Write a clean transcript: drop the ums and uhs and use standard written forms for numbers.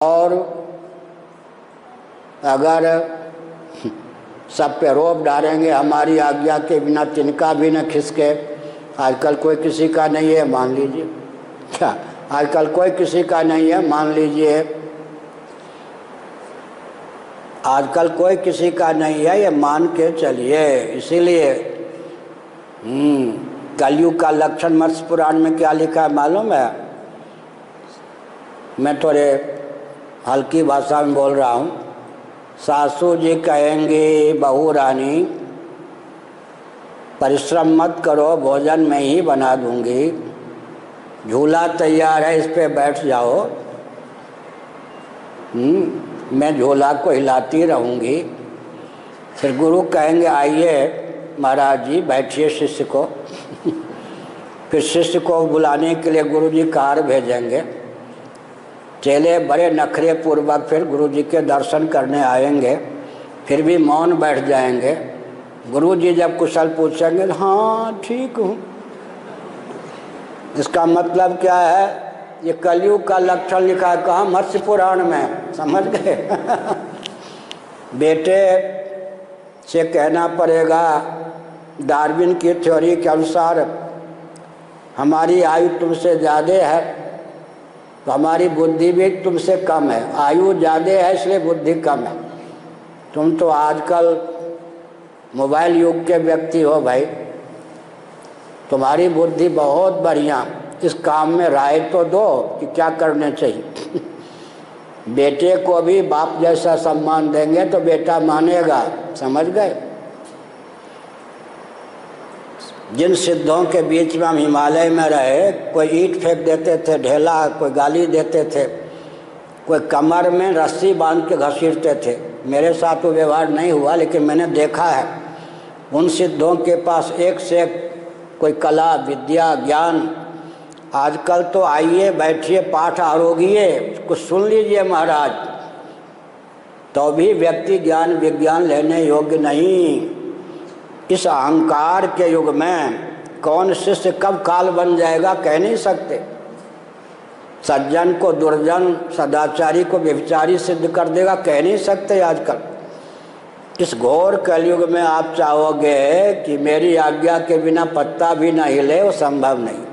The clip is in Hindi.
और अगर सब पे रोब डालेंगे हमारी आज्ञा के बिना तिनका भी न खिसके। आजकल कोई किसी का नहीं है, मान लीजिए। क्या आजकल कोई किसी का नहीं है, मान लीजिए। आजकल कोई किसी का नहीं है, ये मान के चलिए। इसीलिए कलयुग का लक्षण मत्स्य पुराण में क्या लिखा है मालूम है? मैं थोड़े हल्की भाषा में बोल रहा हूँ। सासू जी कहेंगे बहू रानी परिश्रम मत करो, भोजन मैं ही बना दूंगी, झूला तैयार है इस पे बैठ जाओ। मैं झूला को हिलाती रहूँगी। फिर गुरु कहेंगे आइए महाराज जी बैठिए शिष्य को। फिर शिष्य को बुलाने के लिए गुरु जी कार भेजेंगे। चेले बड़े नखरे पूर्वक फिर गुरु जी के दर्शन करने आएंगे, फिर भी मौन बैठ जाएंगे। गुरु जी जब कुशल पूछेंगे, हाँ ठीक हूँ। इसका मतलब क्या है? ये कलयुग का लक्षण लिखा है कहाँ? मत्स्य पुराण में, समझ गए? बेटे से कहना पड़ेगा, डार्विन की थ्योरी के अनुसार हमारी आयु तुमसे ज़्यादा है तो हमारी बुद्धि भी तुमसे कम है। आयु ज़्यादा है इसलिए बुद्धि कम है। तुम तो आजकल मोबाइल युग के व्यक्ति हो भाई, तुम्हारी बुद्धि बहुत बढ़िया। इस काम में राय तो दो कि क्या करने चाहिए। बेटे को भी बाप जैसा सम्मान देंगे तो बेटा मानेगा, समझ गए? जिन सिद्धों के बीच में हम हिमालय में रहे, कोई ईंट फेंक देते थे ढेला, कोई गाली देते थे, कोई कमर में रस्सी बांध के घसीटते थे। मेरे साथ वो व्यवहार नहीं हुआ लेकिन मैंने देखा है। उन सिद्धों के पास एक से एक कोई कला विद्या ज्ञान। आजकल तो आइए बैठिए पाठ आरोगिए, कुछ सुन लीजिए महाराज, तो भी व्यक्ति ज्ञान विज्ञान लेने योग्य नहीं। इस अहंकार के युग में कौन शिष्य कब काल बन जाएगा कह नहीं सकते। सज्जन को दुर्जन, सदाचारी को व्यभिचारी सिद्ध कर देगा कह नहीं सकते। आजकल इस घोर कलयुग में आप चाहोगे कि मेरी आज्ञा के बिना पत्ता भी न हिले, वो संभव नहीं।